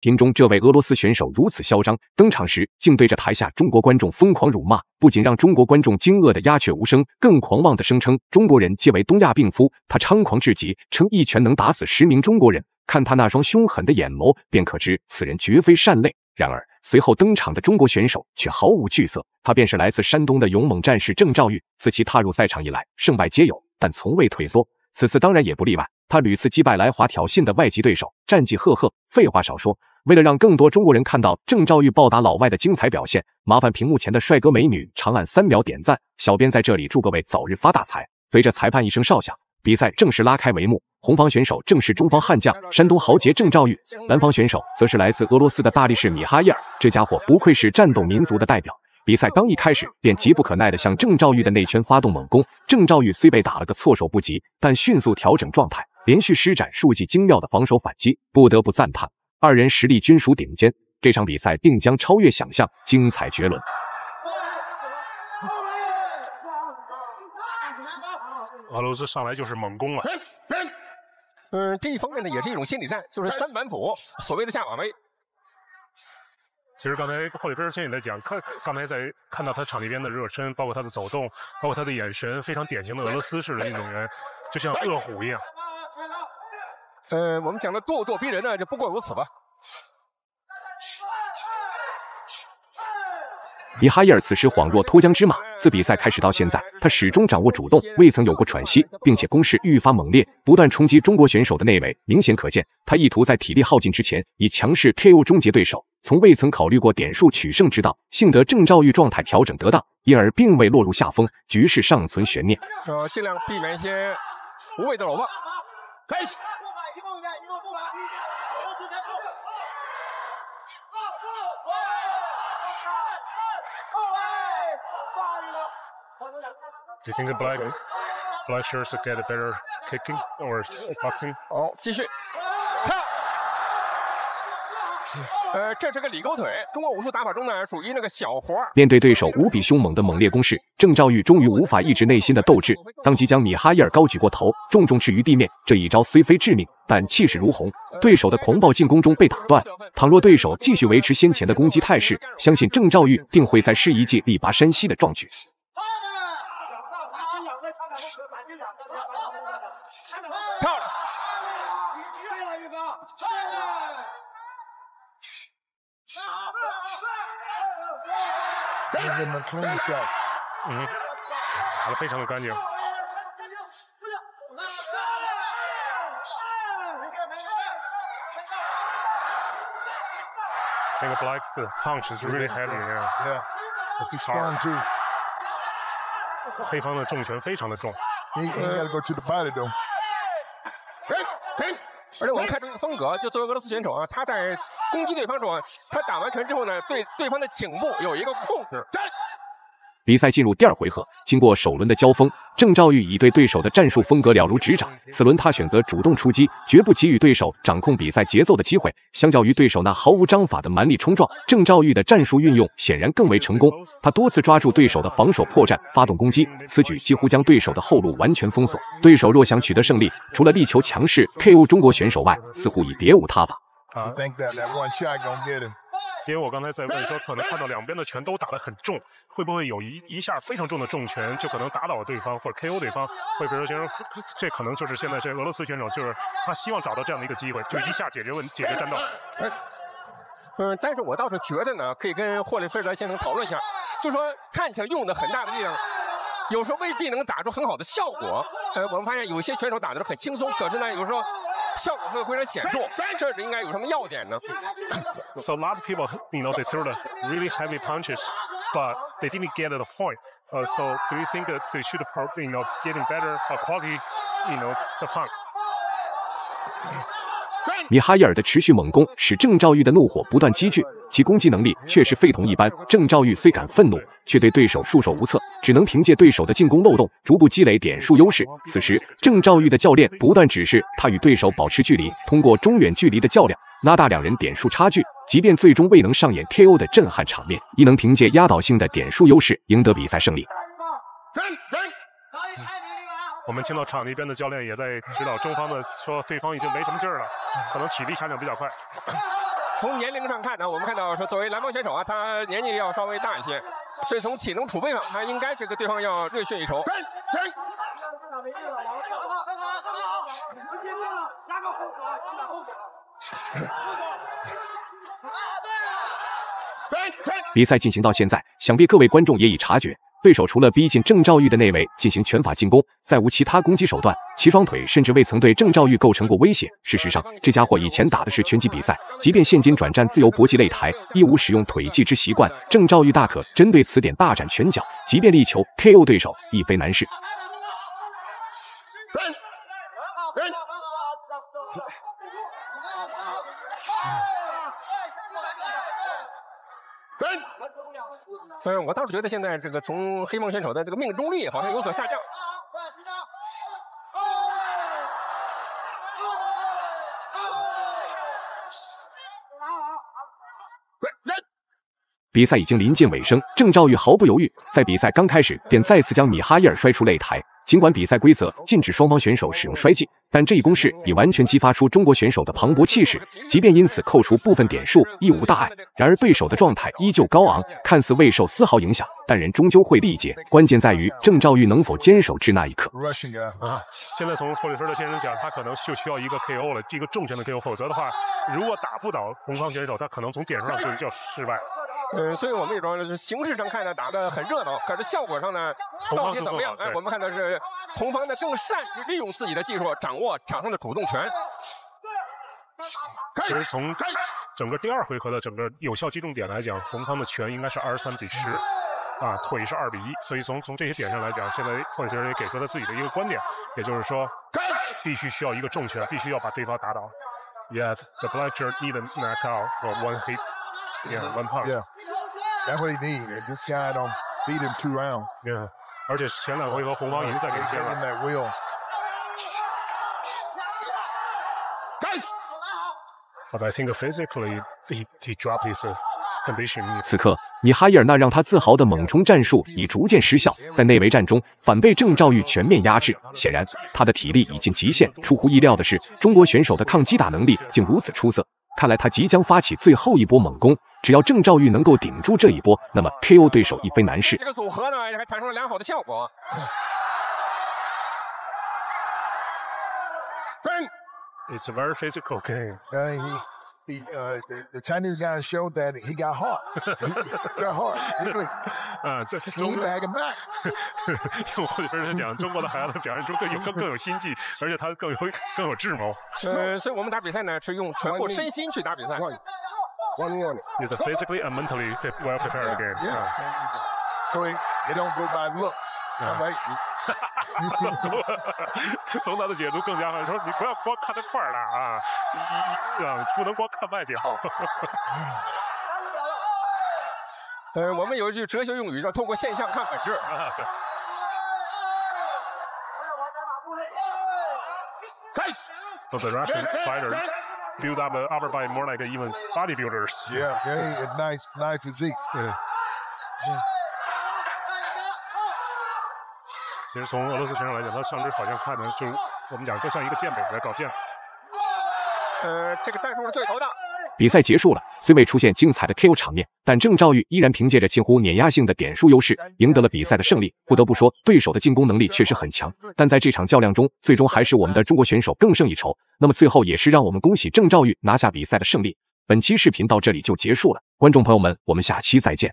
片中这位俄罗斯选手如此嚣张，登场时竟对着台下中国观众疯狂辱骂，不仅让中国观众惊愕的鸦雀无声，更狂妄地声称中国人皆为东亚病夫。他猖狂至极，称一拳能打死10名中国人。看他那双凶狠的眼眸，便可知此人绝非善类。然而，随后登场的中国选手却毫无惧色，他便是来自山东的勇猛战士郑兆玉。自其踏入赛场以来，胜败皆有，但从未退缩。此次当然也不例外，他屡次击败来华挑衅的外籍对手，战绩赫赫。废话少说，为了让更多中国人看到郑兆玉暴打老外的精彩表现，麻烦屏幕前的帅哥美女长按3秒点赞。小编在这里祝各位早日发大财。随着裁判一声哨响，比赛正式拉开帷幕。红方选手正是中方悍将山东豪杰郑兆玉，蓝方选手则是来自俄罗斯的大力士米哈伊尔。这家伙不愧是战斗民族的代表。比赛刚一开始便急不可耐地向郑兆玉的内圈发动猛攻。郑兆玉虽被打了个措手不及，但迅速调整状态，连续施展数记精妙的防守反击，不得不赞叹二人实力均属顶尖。这场比赛定将超越想象，精彩绝伦。俄罗斯上来就是猛攻了。这一方面呢，也是一种心理战，就是3板斧，所谓的下马威。其实刚才霍里菲尔先生在讲，刚才在看到他场地边的热身，包括他的走动，包括他的眼神，非常典型的俄罗斯式的运动员，就像饿虎一样。我们讲的咄咄逼人呢，就不过如此吧。米哈伊尔此时恍若脱缰之马，自比赛开始到现在，他始终掌握主动，未曾有过喘息，并且攻势愈发猛烈，不断冲击中国选手的内围。明显可见，他意图在体力耗尽之前，以强势 KO 终结对手，从未曾考虑过点数取胜之道。幸得郑兆玉状态调整得当，因而并未落入下风，局势尚存悬念。尽量避免一些无谓的搂抱。开始。Do you think black shirts get a better kicking or boxing? 好，继续。这是个里勾腿，中国武术打法中呢属于那个小活。面对对手无比凶猛的猛烈攻势，郑兆玉终于无法抑制内心的斗志，当即将米哈伊尔高举过头，重重置于地面。这一招虽非致命，但气势如虹。对手的狂暴进攻中被打断。倘若对手继续维持先前的攻击态势，相信郑兆玉定会再施一记力拔山兮的壮举。漂亮！打得非常的干净。那个 Black 的 punch is really heavy, yeah. It's strong too. 黑方的重拳非常的重。He got to go to the body though. 而且我们看这个风格，就作为俄罗斯选手啊，他在攻击对方时候，他打完拳之后呢，对对方的颈部有一个控制。比赛进入第2回合，经过首轮的交锋，郑兆玉已对对手的战术风格了如指掌。此轮他选择主动出击，绝不给予对手掌控比赛节奏的机会。相较于对手那毫无章法的蛮力冲撞，郑兆玉的战术运用显然更为成功。他多次抓住对手的防守破绽，发动攻击，此举几乎将对手的后路完全封锁。对手若想取得胜利，除了力求强势 KO 中国选手外，似乎已别无他法。因为我刚才在问说，可能看到两边的拳都打得很重，会不会有一下非常重的重拳就可能打倒对方或者 KO 对方？会比如说先生，这可能就是现在这俄罗斯选手，就是他希望找到这样的一个机会，就一下解决战斗。但是我倒是觉得呢，可以跟霍利菲尔先生讨论一下，就说看起来用的很大的力量，有时候未必能打出很好的效果。我们发现有些选手打得很轻松，可是呢，有时候效果会非常显著，这是应该有什么要点呢 ？So a lot of people, they throw the really heavy punches, but they didn't get to the point. So do you think that they should, getting better quality, the punch? 米哈伊尔的持续猛攻使郑兆玉的怒火不断积聚，其攻击能力确实非同一般。郑兆玉虽感愤怒，却对对手束手无策，只能凭借对手的进攻漏洞，逐步积累点数优势。此时，郑兆玉的教练不断指示他与对手保持距离，通过中远距离的较量拉大两人点数差距。即便最终未能上演 KO 的震撼场面，亦能凭借压倒性的点数优势赢得比赛胜利。我们听到场地边的教练也在指导中方的说，对方已经没什么劲儿了，可能体力下降比较快。从年龄上看呢，我们看到说作为蓝方选手啊，他年纪要稍微大一些，所以从体能储备上，他应该这个对方要略逊一筹。比赛进行到现在，想必各位观众也已察觉，对手除了逼近郑兆玉的内围进行拳法进攻，再无其他攻击手段，其双腿甚至未曾对郑兆玉构成过威胁。事实上，这家伙以前打的是拳击比赛，即便现今转战自由搏击擂台，亦无使用腿技之习惯。郑兆玉大可针对此点大展拳脚，即便力求 KO 对手，亦非难事。我倒是觉得现在这个从黑方选手的这个命中率好像有所下降。比赛已经临近尾声，郑兆玉毫不犹豫，在比赛刚开始便再次将米哈伊尔摔出擂台。尽管比赛规则禁止双方选手使用摔技，但这一攻势已完全激发出中国选手的磅礴气势，即便因此扣除部分点数亦无大碍。然而对手的状态依旧高昂，看似未受丝毫影响，但人终究会力竭。关键在于郑兆玉能否坚守至那一刻。现在从霍利菲尔先生讲，他可能就需要一个 KO 了，一个重拳的 KO， 否则的话，如果打不倒红方选手，他可能从点数上就要失败。所以我们也说，形式上看呢打得很热闹，可是效果上呢，到底怎么样？我们看到是红方呢更善于利用自己的技术，掌握场上的主动权。其实从整个第二回合的整个有效击中点来讲，红方的拳应该是23-10，腿是2-1，所以从这些点上来讲，现在霍利菲尔也给出了自己的一个观点，也就是说，必须需要一个重拳，必须要把对方打倒。Yeah, the Blanchard need a knockout for one hit. Yeah, 1 pound. Yeah, that's what he need. This guy don't beat him 2 rounds. Yeah, 而且前2回合红方已经在领先了。That will. But I think physically he dropped his condition. 此刻，米哈伊尔那让他自豪的猛冲战术已逐渐失效，在内围战中反被郑兆玉全面压制。显然，他的体力已经极限。出乎意料的是，中国选手的抗击打能力竟如此出色。看来他即将发起最后一波猛攻，只要郑兆玉能够顶住这一波，那么 KO 对手亦非难事。这个组合呢，还产生了良好的效果。It's a very physical game. The Chinese guy showed that he got heart. He got heart. He bag him back. 用霍利菲尔讲，中国的孩子表现出更有心计，而且他更有智谋。所以我们打比赛呢，是用全部身心去打比赛。It's a physically and mentally well prepared game. So they don't go by looks. Right? 从他的解读更加说，你不要光看那块儿了不能光看外表。我们有一句哲学用语叫"透过现象看本质So the Russian fighter build up the upper body more like even bodybuilders. Yeah, nice physique. 其实从俄罗斯选手来讲，他上肢好像看着就我们讲更像一个健美在搞健美。这个战术是对头的。比赛结束了，虽未出现精彩的 KO 场面，但郑兆玉依然凭借着近乎碾压性的点数优势，赢得了比赛的胜利。不得不说，对手的进攻能力确实很强，但在这场较量中，最终还是我们的中国选手更胜一筹。那么最后也是让我们恭喜郑兆玉拿下比赛的胜利。本期视频到这里就结束了，观众朋友们，我们下期再见。